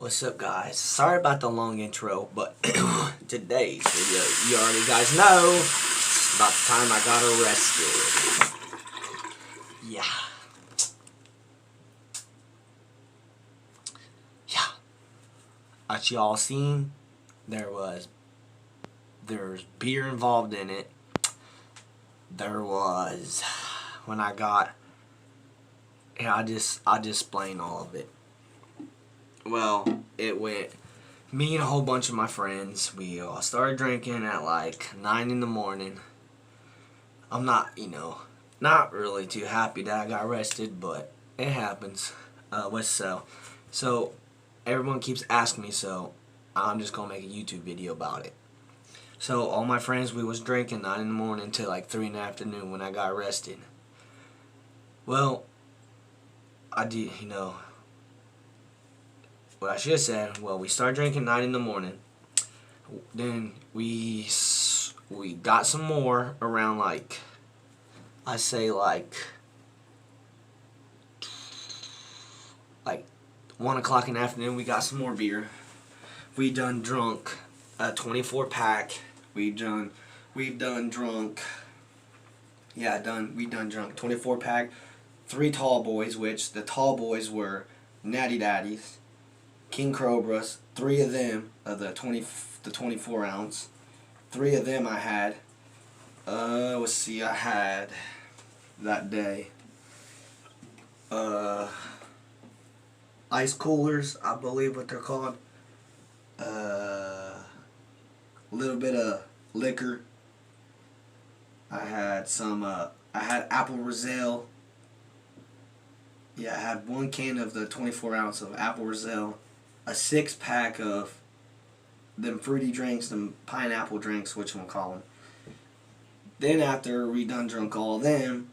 What's up, guys? Sorry about the long intro, but today's video, you already guys know, it's about the time I got arrested. Yeah. As y'all seen, there's beer involved in it. There was, when I got, I'll just explain all of it. Well, it went, me and a whole bunch of my friends, we all started drinking at like 9 in the morning. I'm not, not really too happy that I got arrested, but it happens. So everyone keeps asking me, so I'm just going to make a YouTube video about it. So all my friends, we was drinking 9 in the morning till like 3 in the afternoon when I got arrested. Well, I did, what I should have said, well, we started drinking 9 in the morning. Then we got some more around like, I say like 1 o'clock in the afternoon. We got some more beer. We done drunk a 24 pack. We done drunk. Yeah, we done drunk 24 pack. 3 tall boys, which the tall boys were Natty Daddies, King Cobras, 3 of them of the 24 ounce. 3 of them I had. Let's see, I had that day. Ice coolers, I believe what they're called. A little bit of liquor. I had some. I had Apple Roselle. Yeah, I had 1 can of the 24 ounce of Apple Roselle. A 6-pack of them fruity drinks, them pineapple drinks, which one call them. Then after we done drunk all of them,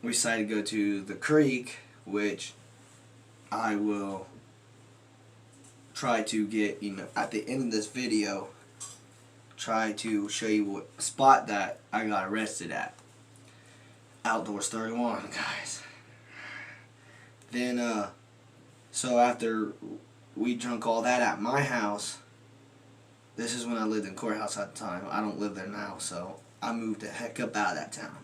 we decided to go to the creek, which I will try to get, at the end of this video, try to show you what spot that I got arrested at. Outdoors 31, guys. Then, so after we drunk all that at my house, this is when I lived in Courthouse at the time. I don't live there now, so I moved the heck up out of that town.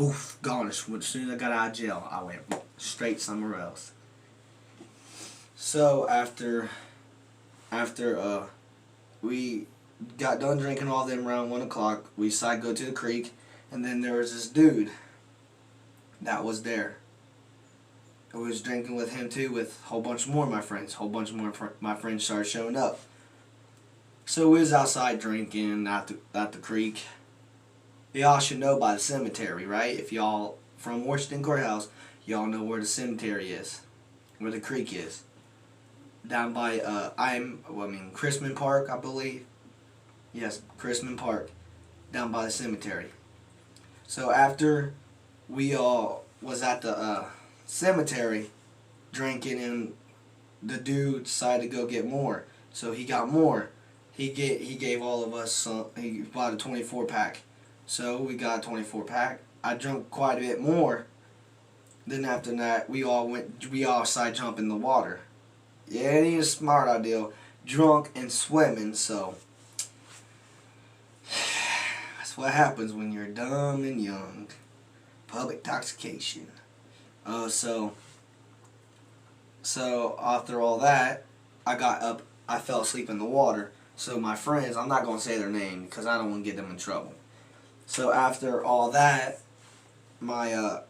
Oof, gone. As soon as I got out of jail, I went straight somewhere else. So after we got done drinking all them around 1 o'clock, we decided to go to the creek, and then there was this dude that was there. I was drinking with him too, with a whole bunch more of my friends. A whole bunch more of my friends started showing up. So we was outside drinking at the creek. Y'all should know by the cemetery, right? If y'all from Washington Courthouse, y'all know where the cemetery is, where the creek is. Down by Chrisman Park, I believe. Yes, Chrisman Park, down by the cemetery. So after we all was at the cemetery drinking, and the dude decided to go get more, so he got more. He gave all of us some. He bought a 24 pack, so we got a 24 pack. I drank quite a bit more. Then after that, we all side jump in the water. Yeah, it ain't a smart idea, drunk and swimming. So that's what happens when you're dumb and young. Public intoxication. So after all that, I got up. I fell asleep in the water. So my friends, I'm not gonna say their name because I don't want to get them in trouble. So after all that, I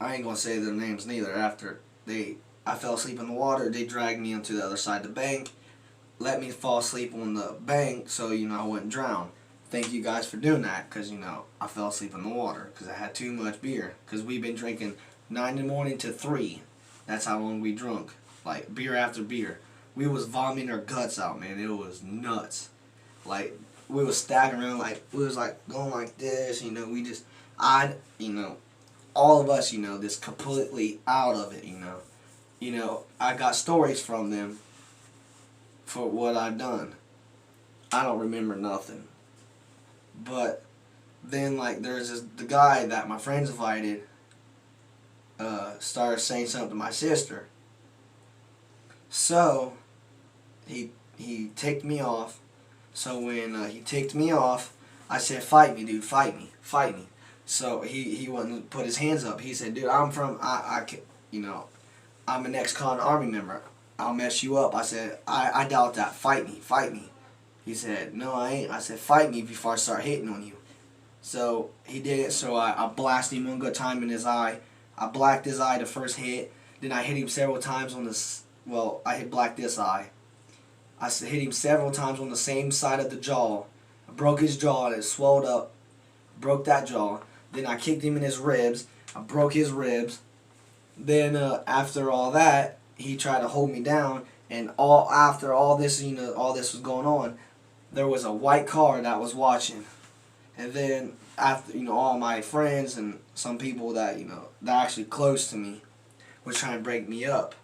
ain't gonna say their names neither. After I fell asleep in the water, they dragged me onto the other side of the bank, let me fall asleep on the bank so I wouldn't drown. Thank you guys for doing that, because I fell asleep in the water because I had too much beer. Because we've been drinking 9 in the morning to 3. That's how long we drunk, like beer after beer. We was vomiting our guts out, man. It was nuts. Like, we was staggering around, like, we was like going like this, all of us, just completely out of it, I got stories from them for what I've done. I don't remember nothing. But then, like, there's the guy that my friends invited started saying something to my sister. So he ticked me off. So when he ticked me off, I said, "Fight me, dude, fight me, fight me." So he wouldn't put his hands up. He said, "Dude, I'm an ex-con Army member. I'll mess you up." I said, I doubt that. Fight me, fight me." He said, "No, I ain't." I said, "Fight me before I start hitting on you." So he did it. So I blasted him one good time in his eye. I blacked his eye the first hit. Then I hit him several times on this. Well, I hit blacked this eye. I hit him several times on the same side of the jaw. I broke his jaw and it swelled up. Broke that jaw. Then I kicked him in his ribs. I broke his ribs. Then after all that, he tried to hold me down. And after all this, all this was going on, there was a white car that was watching. And then after, all my friends and some people that, that are actually close to me were trying to break me up.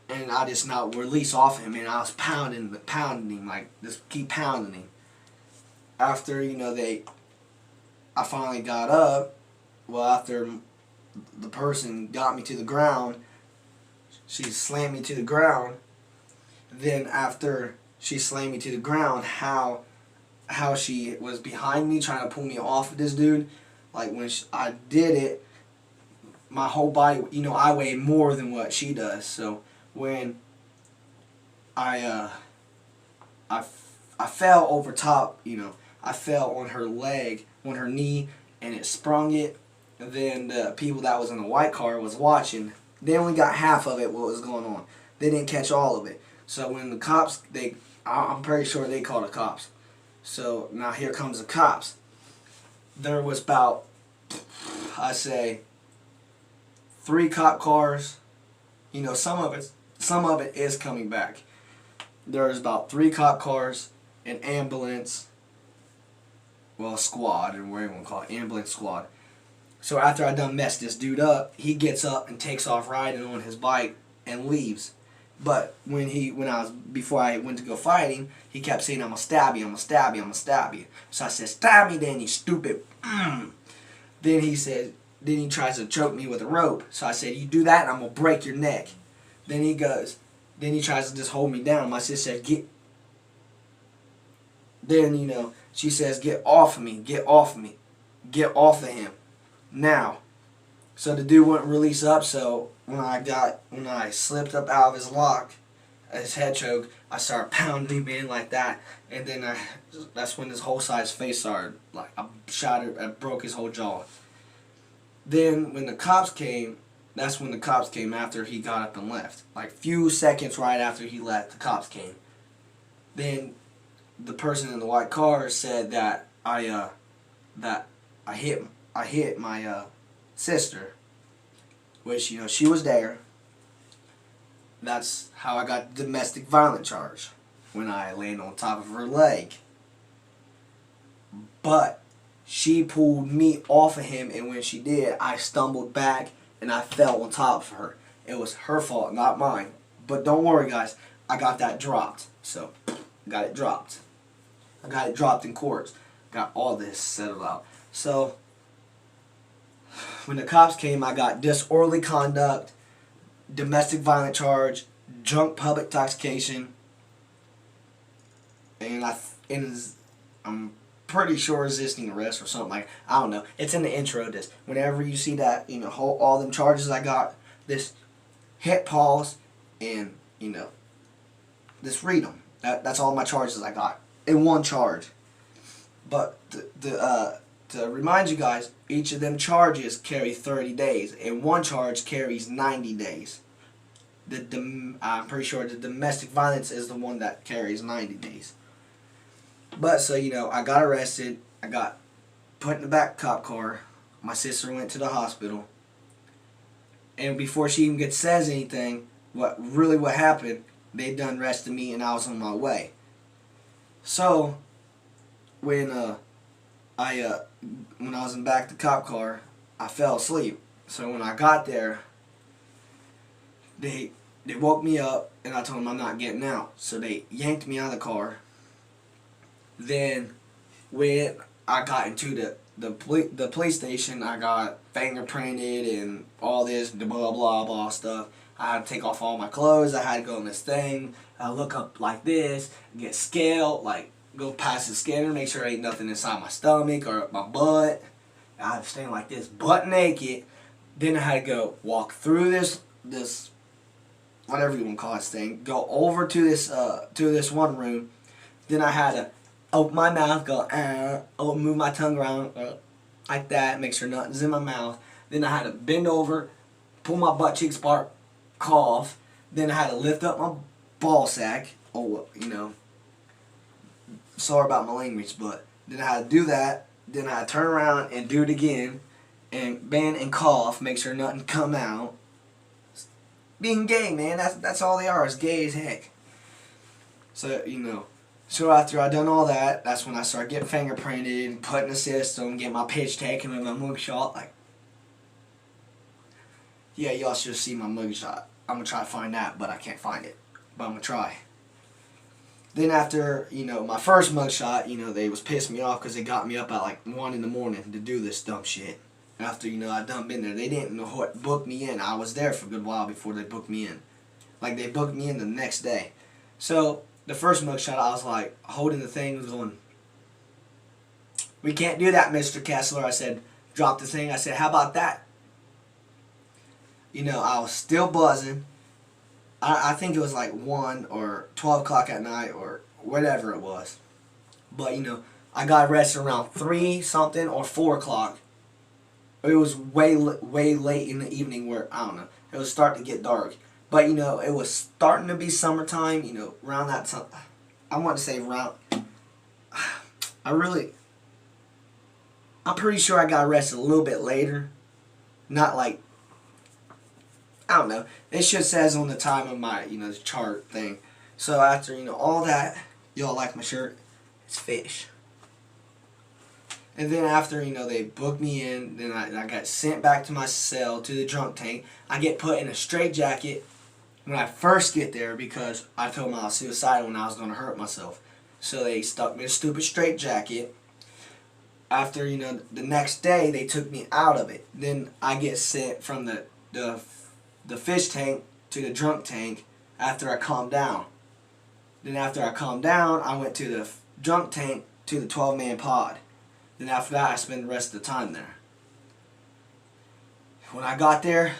And I just not release off him, and I was pounding him, like, just keep pounding him. After, I finally got up, well, after the person got me to the ground, she slammed me to the ground. Then after she slammed me to the ground, how she was behind me trying to pull me off of this dude, like when I did it, my whole body, I weigh more than what she does. So when I fell over top, I fell on her leg, on her knee, and it sprung it. And then the people that was in the white car was watching. They only got half of it, what was going on. They didn't catch all of it. So when the cops, I'm pretty sure they called the cops. So now here comes the cops. There was about, I say, 3 cop cars. Some of it is coming back. There's about 3 cop cars, an ambulance, well, squad, or whatever you want to call it, ambulance squad. So after I done messed this dude up, he gets up and takes off riding on his bike and leaves. But before I went to go fight him, he kept saying, "I'm gonna stab you, I'm gonna stab you, I'm gonna stab you." So I said, "Stab me then, you stupid." Then he tries to choke me with a rope. So I said, "You do that and I'm gonna break your neck." Then he tries to just hold me down. My sister said, she says, "Get off of me, get off of me, get off of him, now." So the dude wouldn't release up, so when I slipped up out of his lock, his head choke, I started pounding him in like that, and then that's when his whole side of his face started, like, I broke his whole jaw. Then when the cops came, that's when the cops came after he got up and left. Like, few seconds right after he left, the cops came. Then the person in the white car said that I hit my sister, which, she was there. That's how I got the domestic violence charge, when I landed on top of her leg. But she pulled me off of him, and when she did, I stumbled back and I fell on top of her. It was her fault, not mine. But don't worry, guys, I got that dropped. So, got it dropped. I got it dropped in court. Got all this settled out. So, when the cops came, I got disorderly conduct, domestic violence charge, drunk public intoxication, and I'm pretty sure resisting arrest or something like, I don't know. It's in the intro of this. Whenever you see that, all them charges I got, just hit pause and, just read them. That's all my charges I got in one charge. But to remind you guys, each of them charges carry 30 days, and one charge carries 90 days. I'm pretty sure the domestic violence is the one that carries 90 days. But, so, I got arrested. I got put in the back cop car. My sister went to the hospital. And before she even says anything, what happened, they done arrested me and I was on my way. So, when I was in back the cop car, I fell asleep. So when I got there, they woke me up and I told them I'm not getting out. So they yanked me out of the car. Then when I got into the police station, I got fingerprinted and all this blah blah blah stuff. I had to take off all my clothes. I had to go in this thing. I look up like this, get scaled, like go past the scanner, make sure there ain't nothing inside my stomach or my butt. I had to stand like this, butt naked. Then I had to go walk through this whatever you want to call this thing. Go over to this one room. Then I had to open my mouth, move my tongue around like that, make sure nothing's in my mouth. Then I had to bend over, pull my butt cheeks apart, cough. Then I had to lift up my ball sack. Oh, you know, sorry about my language, but then I had to do that. Then I had to turn around and do it again, and bend and cough, make sure nothing come out. Being gay, man, that's all they are, is gay as heck. So, you know, so after I done all that, that's when I started getting fingerprinted, put in the system, get my pitch taken with my mugshot. Like, yeah, y'all should see my mugshot. I'm gonna try to find that, but I can't find it. But I'm gonna try. Then after, you know, my first mugshot, you know, they was pissing me off because they got me up at like 1 in the morning to do this dumb shit. After, you know, I done been there. They didn't know what booked me in. I was there for a good while before they booked me in. Like, they booked me in the next day. So, the first mugshot, I was like, holding the thing, was going, "We can't do that, Mr. Kessler." I said, drop the thing. I said, "How about that?" You know, I was still buzzing. I think it was like 1 or 12 o'clock at night or whatever it was. But, you know, I got arrested around 3 something or 4 o'clock. It was way late in the evening where, I don't know, it was starting to get dark. But, you know, it was starting to be summertime, you know, around that time. I want to say around, I'm pretty sure I got arrested a little bit later. Not like, I don't know. It just says on the time of my, you know, the chart thing. So after, you know, all that, y'all like my shirt? It's fish. And then after, you know, they booked me in, then I got sent back to my cell, to the drunk tank. I get put in a straitjacket when I first get there because I told them I was suicidal and I was going to hurt myself. So they stuck me in a stupid straitjacket. After, you know, the next day, they took me out of it. Then I get sent from the fish tank to the drunk tank after I calmed down. Then after I calmed down, I went to the drunk tank to the 12-man pod. Then after that, I spent the rest of the time there. When I got there,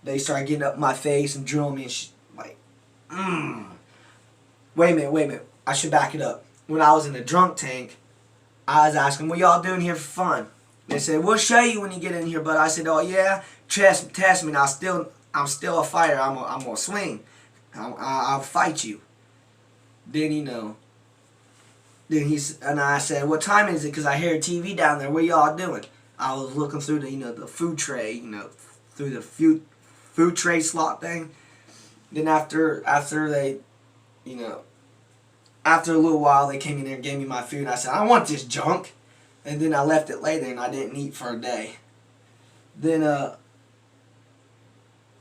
they started getting up my face and drilling me and like, Wait a minute. I should back it up. When I was in the drunk tank, I was asking, "What y'all doing here for fun?" They said, "We'll show you when you get in here." But I said, "Oh yeah, test me. And I'm still a fighter. I'm gonna swing. I'll fight you." Then, you know. And I said, "What time is it? Because I hear a TV down there. What y'all doing?" I was looking through the, you know, the food tray, you know, through the food tray slot thing. Then after they, you know, after a little while, they came in there and gave me my food. And I said, "I want this junk." And then I left it later and I didn't eat for a day. Then,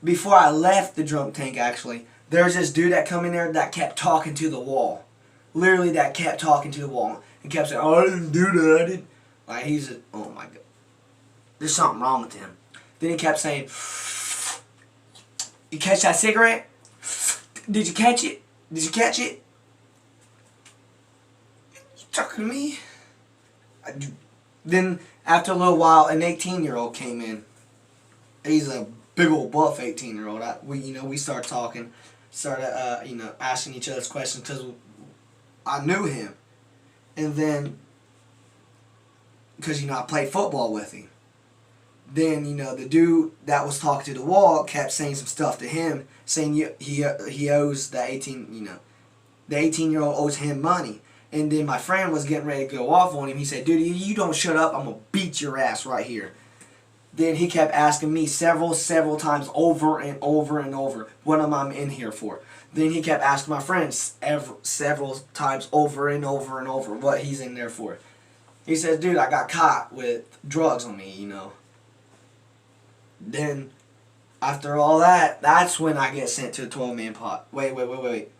before I left the drunk tank, actually, there was this dude that come in there that kept talking to the wall. Literally, that kept talking to the wall and kept saying, "Oh, I didn't do that. I didn't." Like, oh my God. There's something wrong with him. Then he kept saying, "You catch that cigarette? Did you catch it? Did you catch it? You talking to me?" Then, after a little while, an 18-year-old came in. He's a big old buff 18-year-old. We started talking, started, you know, asking each other's questions because I knew him. And then, because, you know, I played football with him. Then, you know, the dude that was talking to the wall kept saying some stuff to him, saying he owes the 18-year-old owes him money. And then my friend was getting ready to go off on him. He said, "Dude, you don't shut up, I'm going to beat your ass right here." Then he kept asking me several times over and over and over, "What am I in here for?" Then he kept asking my friends several times over and over and over what he's in there for. He says, "Dude, I got caught with drugs on me, you know." Then, after all that, that's when I get sent to a 12-man pod. Wait.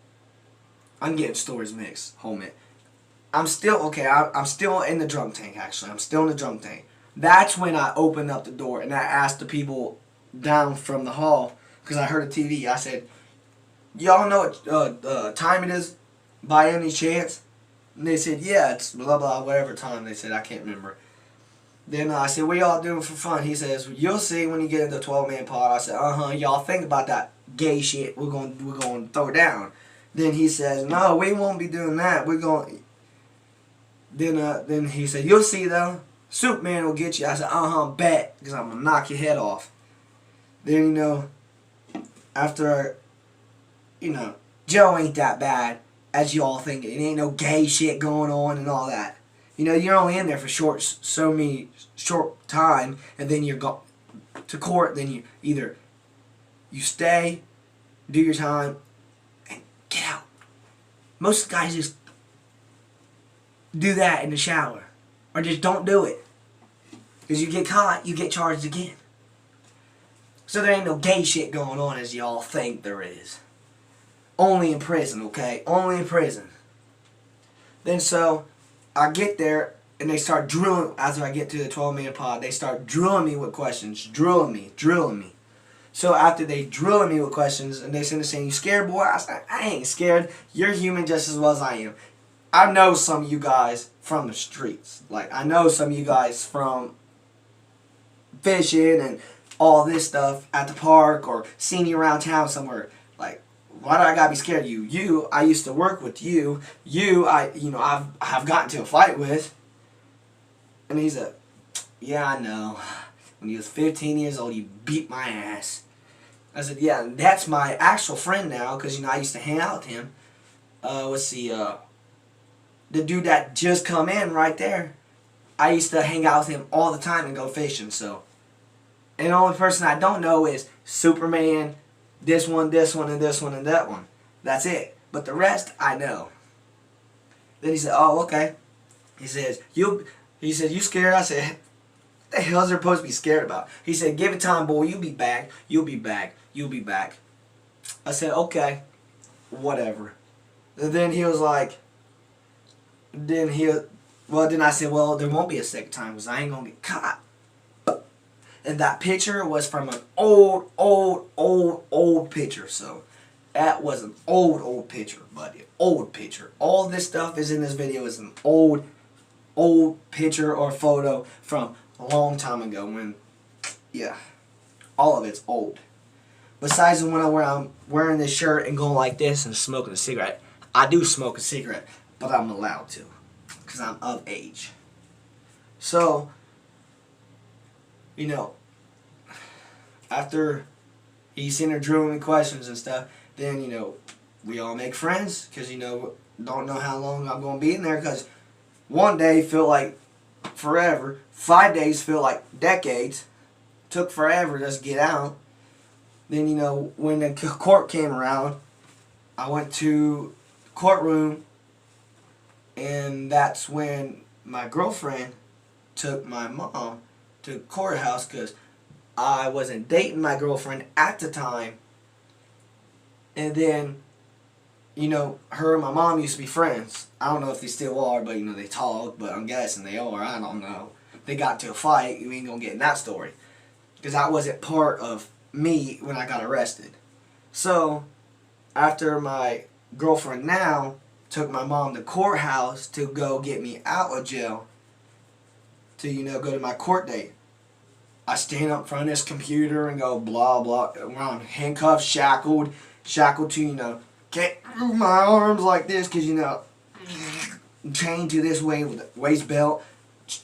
I'm getting stories mixed. Hold a minute. I'm still in the drunk tank, actually. I'm still in the drunk tank. That's when I opened up the door and I asked the people down from the hall, because I heard a TV. I said, y'all know what time it is by any chance? And they said, yeah, it's blah blah, whatever time they said, I can't remember. Then I said, what y'all doing for fun? He says, you'll see when you get into the 12-man pod. I said, y'all think about that gay shit we're going to throw down. Then he says, no, we won't be doing that. We're going. Then he said, you'll see though. Superman will get you. I said, bet, because I'm going to knock your head off. Then, after, Joe ain't that bad as you all think. It ain't no gay shit going on and all that. You're only in there for short time, and then you're go to court. Then you stay, do your time, and get out. Most guys just do that in the shower, or just don't do it, because you get caught, you get charged again. So there ain't no gay shit going on as y'all think there is. Only in prison, okay? Only in prison. Then so I get there, and they start drilling, after I get to the 12-man pod, they start drilling me with questions. Drilling me. So after they drilling me with questions, and they saying, you scared, boy? I said, I ain't scared. You're human just as well as I am. I know some of you guys from the streets. Like, I know some of you guys from fishing and all this stuff at the park, or seeing you around town somewhere. Like, why do I gotta be scared of you? I used to work with you. I've gotten to a fight with. And he said, yeah, I know. When you was 15 years old, you beat my ass. I said, yeah, that's my actual friend now, because, I used to hang out with him. The dude that just come in right there, I used to hang out with him all the time and go fishing, so. And the only person I don't know is Superman, this one, and this one, and that one. That's it. But the rest, I know. Then he said, oh, okay. He said, you scared? I said, what the hell is there supposed to be scared about? He said, give it time, boy. You'll be back. You'll be back. I said, okay. Whatever. And then he was like, then I said, well, there won't be a second time because I ain't going to get caught. And that picture was from an old picture. So that was an old picture, buddy. Old picture. All this stuff is in this video is an old picture or photo from a long time ago when, yeah, all of it's old. Besides when I'm wearing this shirt and going like this and smoking a cigarette. I do smoke a cigarette, but I'm allowed to because I'm of age. So, after he's sitting there drilling me questions and stuff, then, we all make friends because, don't know how long I'm going to be in there because one day feel like forever. 5 days feel like decades. Took forever just to get out. Then, when the court came around, I went to the courtroom, and that's when my girlfriend took my mom to the courthouse because I wasn't dating my girlfriend at the time. And then, her and my mom used to be friends. I don't know if they still are, but, they talk, but I'm guessing they are. I don't know. They got to a fight. You ain't gonna get in that story. Because that wasn't part of me when I got arrested. So, after my girlfriend now took my mom to courthouse to go get me out of jail, to, go to my court date, I stand up in front of this computer and go blah, blah, around handcuffed, shackled to, can't move my arms like this because, chained to this way with a waist belt,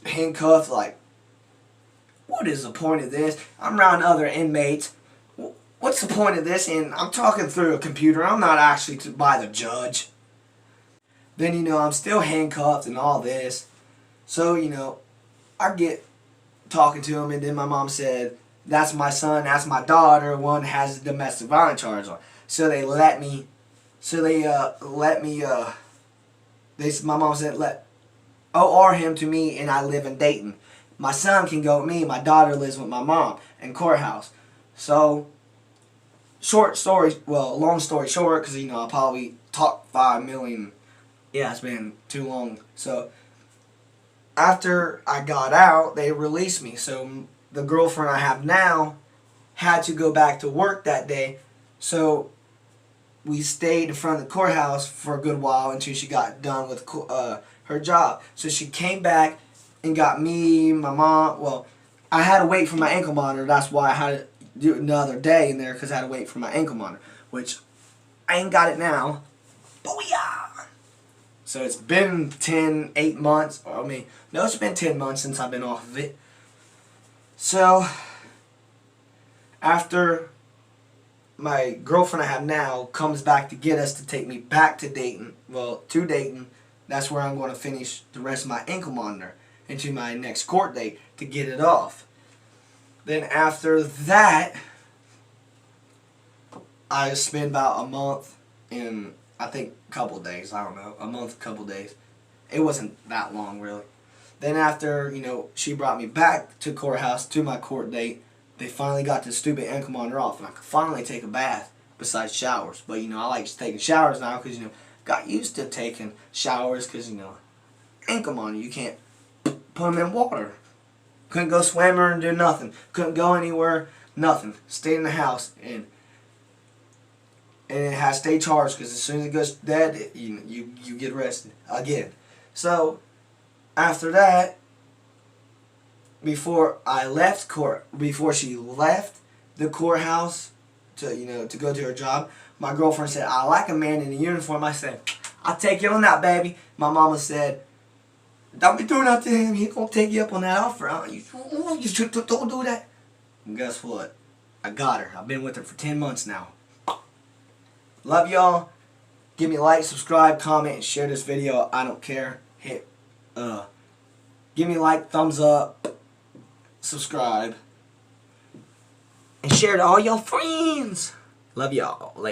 handcuffed, like, what is the point of this? I'm around other inmates. What's the point of this? And I'm talking through a computer. I'm not actually by the judge. Then, I'm still handcuffed and all this. So, I get talking to him, and then my mom said, that's my son, that's my daughter, one has a domestic violence charge on. So they let me, my mom said, OR him to me, and I live in Dayton. My son can go with me, my daughter lives with my mom in courthouse. So, long story short, because, I probably talked 5 million. Yeah, it's been too long. So, after I got out, they released me. So, the girlfriend I have now, had to go back to work that day, so we stayed in front of the courthouse for a good while until she got done with her job. So she came back and got me, my mom. Well, I had to wait for my ankle monitor. That's why I had to do it another day in there, because I had to wait for my ankle monitor, which I ain't got it now. Booyah! So it's been 8 months. I mean, no, it's been 10 months since I've been off of it. So after my girlfriend I have now comes back to get us to take me back to Dayton, that's where I'm going to finish the rest of my ankle monitor into my next court date to get it off. Then after that, I spent about a month and I think a couple days, I don't know, a month, a couple days. It wasn't that long really. Then after, she brought me back to courthouse to my court date, they finally got the stupid ankle monitor off, and I could finally take a bath besides showers. But, I like taking showers now because, got used to taking showers because, ankle monitor, you can't put them in water. Couldn't go swimming and do nothing. Couldn't go anywhere, nothing. Stayed in the house, and it has to stay charged because as soon as it goes dead, you get arrested again. So, after that, before she left the courthouse to go to her job, my girlfriend said, "I like a man in a uniform." I said, "I'll take you on that, baby." My mama said, "Don't be doing that to him. He gonna take you up on that offer. You don't do that." And guess what? I got her. I've been with her for 10 months now. Love y'all. Give me a like, subscribe, comment, and share this video. I don't care. Give me a like, thumbs up, subscribe, and share to all your friends. Love y'all.